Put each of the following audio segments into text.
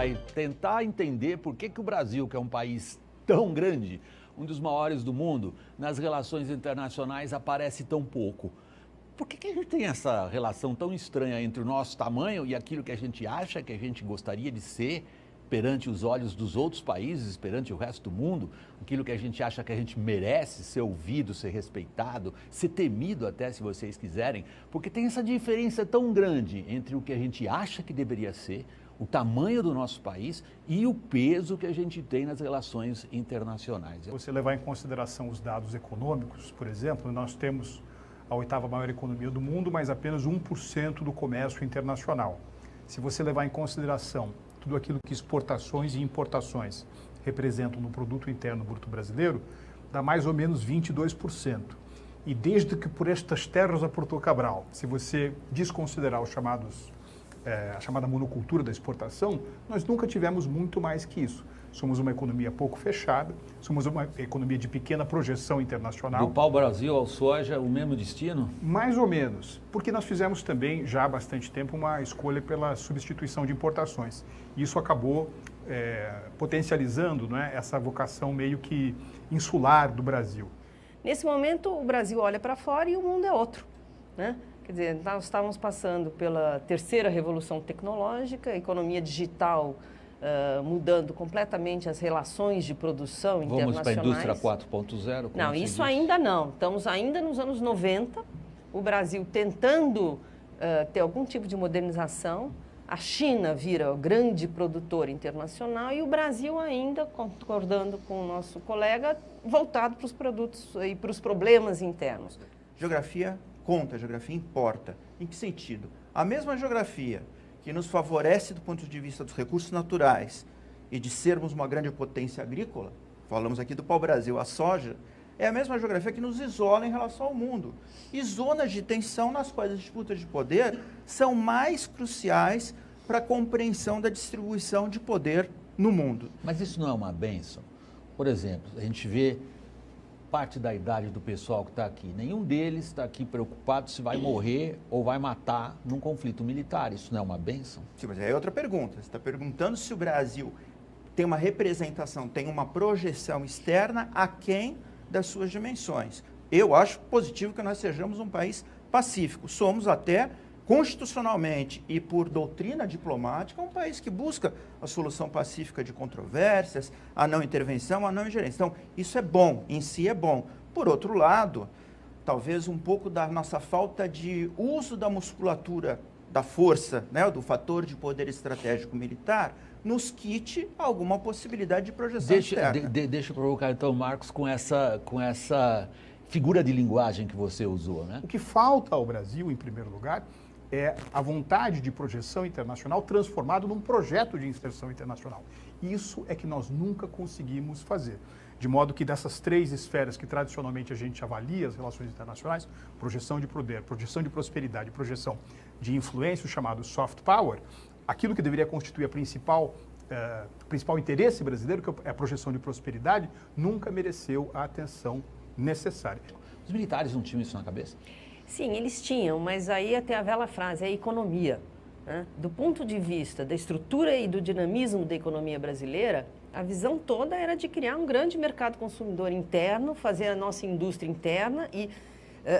vai tentar entender por que o Brasil, que é um país tão grande, um dos maiores do mundo, nas relações internacionais aparece tão pouco. Por que a gente tem essa relação tão estranha entre o nosso tamanho e aquilo que a gente acha que a gente gostaria de ser perante os olhos dos outros países, perante o resto do mundo, aquilo que a gente acha que a gente merece ser ouvido, ser respeitado, ser temido até, se vocês quiserem, porque tem essa diferença tão grande entre o que a gente acha que deveria ser, o tamanho do nosso país e o peso que a gente tem nas relações internacionais. Se você levar em consideração os dados econômicos, por exemplo, nós temos a 8ª maior economia do mundo, mas apenas 1% do comércio internacional. Se você levar em consideração tudo aquilo que exportações e importações representam no produto interno bruto brasileiro, dá mais ou menos 22%. E desde que por estas terras a Porto Cabral, se você desconsiderar os chamados, a chamada monocultura da exportação, nós nunca tivemos muito mais que isso. Somos uma economia pouco fechada, somos uma economia de pequena projeção internacional. Do pau-brasil ao soja, o mesmo destino? Mais ou menos, porque nós fizemos também, já há bastante tempo, uma escolha pela substituição de importações. Isso acabou potencializando, né, essa vocação meio que insular do Brasil. Nesse momento, o Brasil olha para fora e o mundo é outro, né? Quer dizer, nós estávamos passando pela terceira revolução tecnológica, a economia digital mudando completamente as relações de produção internacionais. Vamos para a indústria 4.0? Não, isso ainda não. Estamos ainda nos anos 90, o Brasil tentando ter algum tipo de modernização, a China vira o grande produtor internacional e o Brasil ainda, concordando com o nosso colega, voltado para os produtos e para os problemas internos. Geografia conta, geografia importa. Em que sentido? A mesma geografia que nos favorece do ponto de vista dos recursos naturais e de sermos uma grande potência agrícola, falamos aqui do pau-brasil, a soja, é a mesma geografia que nos isola em relação ao mundo. E zonas de tensão nas quais as disputas de poder são mais cruciais para a compreensão da distribuição de poder no mundo. Mas isso não é uma bênção? Por exemplo, a gente vê parte da idade do pessoal que está aqui. Nenhum deles está aqui preocupado se vai morrer ou vai matar num conflito militar. Isso não é uma bênção? Sim, mas aí é outra pergunta. Você está perguntando se o Brasil tem uma representação, tem uma projeção externa aquém das suas dimensões. Eu acho positivo que nós sejamos um país pacífico. Somos até constitucionalmente e por doutrina diplomática, um país que busca a solução pacífica de controvérsias, a não intervenção, a não ingerência. Então, isso é bom, em si é bom. Por outro lado, talvez um pouco da nossa falta de uso da musculatura, da força, né, do fator de poder estratégico militar, nos quite alguma possibilidade de projeção externa. Deixa eu provocar, então, Marcos, com essa figura de linguagem que você usou, né? O que falta ao Brasil, em primeiro lugar, é a vontade de projeção internacional transformado num projeto de inserção internacional. Isso é que nós nunca conseguimos fazer. De modo que dessas três esferas que tradicionalmente a gente avalia as relações internacionais, projeção de poder, projeção de prosperidade, projeção de influência, o chamado soft power, aquilo que deveria constituir o principal interesse brasileiro, que é a projeção de prosperidade, nunca mereceu a atenção necessária. Os militares não tinham isso na cabeça? Sim, eles tinham, mas aí até a velha frase, é a economia, né? Do ponto de vista da estrutura e do dinamismo da economia brasileira, a visão toda era de criar um grande mercado consumidor interno, fazer a nossa indústria interna e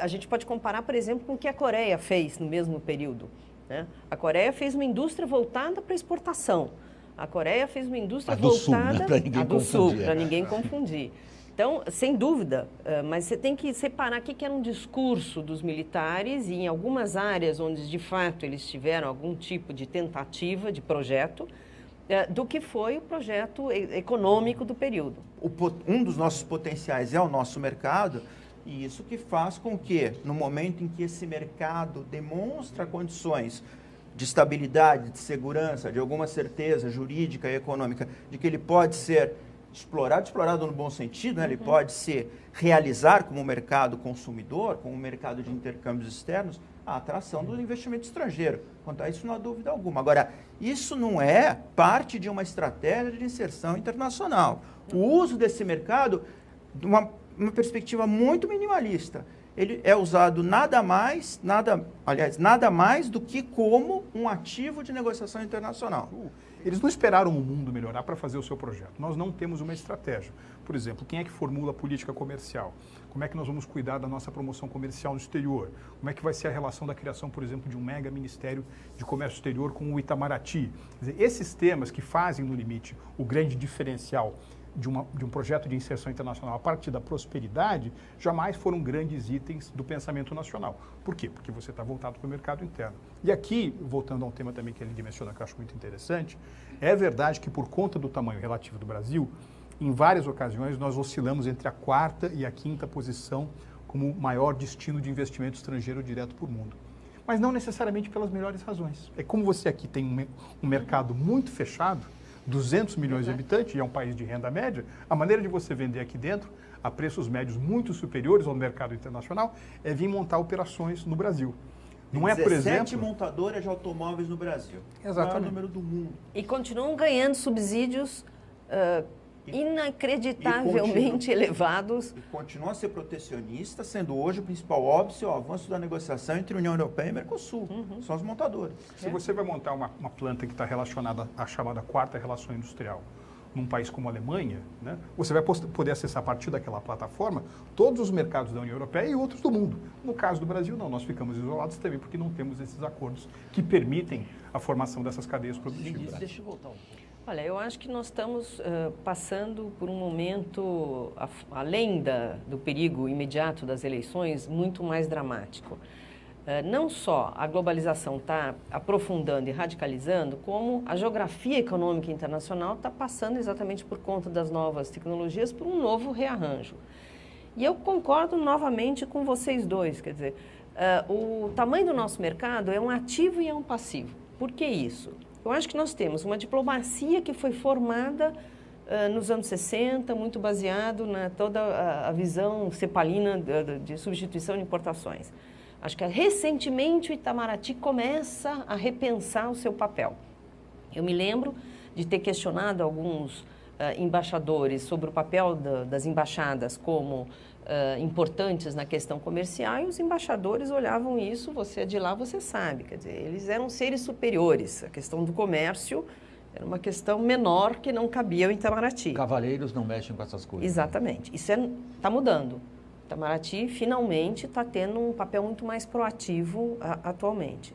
a gente pode comparar, por exemplo, com o que a Coreia fez no mesmo período, né? A Coreia fez uma indústria voltada para exportação. A Coreia fez uma indústria voltada... Para do Sul, para ninguém confundir. Então, sem dúvida, mas você tem que separar aqui que era um discurso dos militares e em algumas áreas onde, de fato, eles tiveram algum tipo de tentativa de projeto, do que foi o projeto econômico do período. Um dos nossos potenciais é o nosso mercado, e isso que faz com que, no momento em que esse mercado demonstra condições de estabilidade, de segurança, de alguma certeza jurídica e econômica, de que ele pode ser explorado no bom sentido, né? Ele pode se realizar como mercado consumidor, como mercado de intercâmbios externos, a atração do investimento estrangeiro. Quanto a isso, não há dúvida alguma. Agora, isso não é parte de uma estratégia de inserção internacional. O uso desse mercado, de uma perspectiva muito minimalista, ele é usado nada mais do que como um ativo de negociação internacional. Eles não esperaram o mundo melhorar para fazer o seu projeto. Nós não temos uma estratégia. Por exemplo, quem é que formula a política comercial? Como é que nós vamos cuidar da nossa promoção comercial no exterior? Como é que vai ser a relação da criação, por exemplo, de um mega ministério de comércio exterior com o Itamaraty? Quer dizer, esses temas que fazem, no limite, o grande diferencial de um projeto de inserção internacional a partir da prosperidade, jamais foram grandes itens do pensamento nacional. Por quê? Porque você está voltado para o mercado interno. E aqui, voltando a um tema também que ele mencionou, que eu acho muito interessante, é verdade que por conta do tamanho relativo do Brasil, em várias ocasiões nós oscilamos entre a 4ª e a 5ª posição como maior destino de investimento estrangeiro direto para o mundo. Mas não necessariamente pelas melhores razões. É como você aqui tem um mercado muito fechado, 200 milhões de habitantes, e é um país de renda média, a maneira de você vender aqui dentro, a preços médios muito superiores ao mercado internacional, é vir montar operações no Brasil. Não é, por exemplo... 17 montadoras de automóveis no Brasil. Exatamente. O maior número do mundo. E continuam ganhando subsídios inacreditavelmente elevados. E continua a ser protecionista, sendo hoje o principal óbice o avanço da negociação entre União Europeia e Mercosul. São os montadores. Se você vai montar uma planta que está relacionada à chamada 4ª relação industrial, num país como a Alemanha, né, você vai poder acessar a partir daquela plataforma todos os mercados da União Europeia e outros do mundo. No caso do Brasil, não, nós ficamos isolados também porque não temos esses acordos que permitem a formação dessas cadeias produtivas. Deixa eu voltar um pouco. Olha, eu acho que nós estamos passando por um momento, além do perigo imediato das eleições, muito mais dramático. Não só a globalização está aprofundando e radicalizando, como a geografia econômica internacional está passando exatamente por conta das novas tecnologias por um novo rearranjo. E eu concordo novamente com vocês dois, quer dizer, o tamanho do nosso mercado é um ativo e é um passivo. Por que isso? Eu acho que nós temos uma diplomacia que foi formada nos anos 60, muito baseado na toda a visão cepalina de substituição de importações. Acho que recentemente o Itamaraty começa a repensar o seu papel. Eu me lembro de ter questionado alguns embaixadores sobre o papel das embaixadas como importantes na questão comercial, e os embaixadores olhavam isso, você é de lá, você sabe, quer dizer, eles eram seres superiores. A questão do comércio era uma questão menor que não cabia ao Itamaraty. Cavaleiros não mexem com essas coisas. Exatamente. Isso está mudando. O Itamaraty finalmente está tendo um papel muito mais proativo atualmente.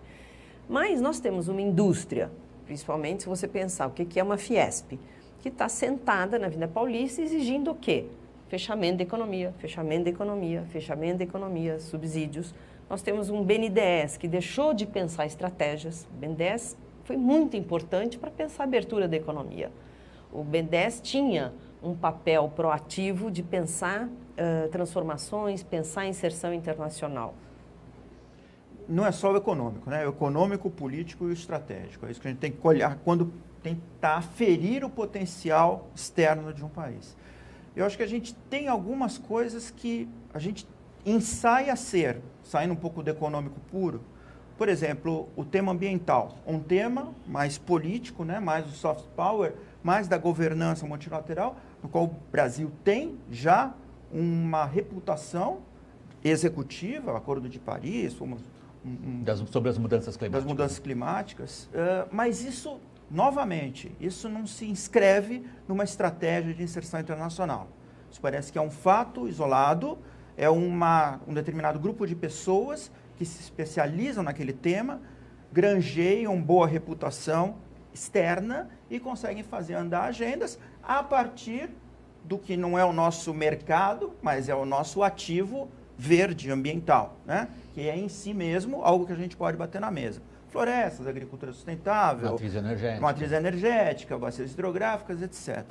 Mas nós temos uma indústria, principalmente se você pensar o que é uma Fiesp, que está sentada na Avenida Paulista exigindo o quê? Fechamento da economia, fechamento da economia, fechamento da economia, subsídios. Nós temos um BNDES que deixou de pensar estratégias. O BNDES foi muito importante para pensar a abertura da economia. O BNDES tinha um papel proativo de pensar transformações, pensar inserção internacional. Não é só o econômico, né? É o econômico, o político e o estratégico. É isso que a gente tem que olhar quando tentar aferir o potencial externo de um país. Eu acho que a gente tem algumas coisas que a gente ensaia a ser, saindo um pouco do econômico puro. Por exemplo, o tema ambiental, um tema mais político, né, mais do soft power, mais da governança multilateral, no qual o Brasil tem já uma reputação executiva, o Acordo de Paris, sobre as mudanças climáticas. Das mudanças climáticas, mas isso, novamente, isso não se inscreve numa estratégia de inserção internacional. Isso parece que é um fato isolado, é um determinado grupo de pessoas que se especializam naquele tema, granjeiam boa reputação externa e conseguem fazer andar agendas a partir do que não é o nosso mercado, mas é o nosso ativo verde ambiental, né? Que é em si mesmo algo que a gente pode bater na mesa. Florestas, agricultura sustentável, matriz energética, bacias hidrográficas, etc.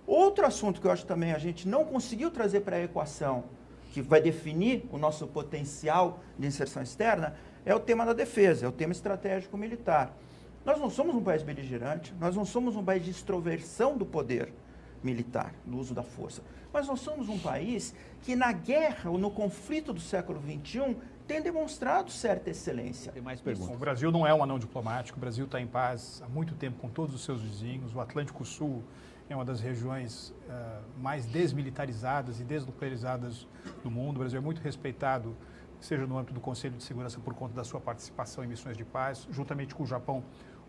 Outro assunto que eu acho também a gente não conseguiu trazer para a equação, que vai definir o nosso potencial de inserção externa, é o tema da defesa, é o tema estratégico militar. Nós não somos um país beligerante, nós não somos um país de extroversão do poder militar, do uso da força, mas nós somos um país que na guerra ou no conflito do século XXI tem demonstrado certa excelência. Tem mais perguntas. O Brasil não é um anão diplomático, o Brasil está em paz há muito tempo com todos os seus vizinhos, o Atlântico Sul é uma das regiões mais desmilitarizadas e desnuclearizadas do mundo. O Brasil é muito respeitado, seja no âmbito do Conselho de Segurança por conta da sua participação em missões de paz, juntamente com o Japão,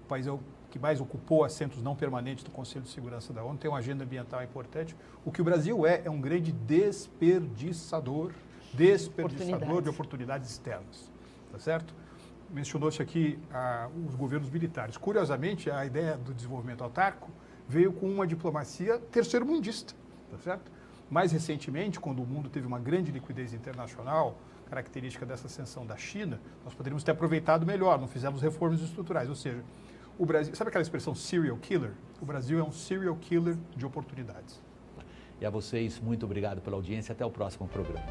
o país é o que mais ocupou assentos não permanentes do Conselho de Segurança da ONU, tem uma agenda ambiental importante. O que o Brasil é um grande desperdiçador de oportunidades externas, tá certo? Mencionou-se aqui os governos militares. Curiosamente, a ideia do desenvolvimento autárquico veio com uma diplomacia terceiro-mundista, tá certo? Mais recentemente, quando o mundo teve uma grande liquidez internacional, característica dessa ascensão da China, nós poderíamos ter aproveitado melhor, não fizemos reformas estruturais, ou seja, o Brasil, sabe aquela expressão serial killer? O Brasil é um serial killer de oportunidades. E a vocês, muito obrigado pela audiência. Até o próximo programa.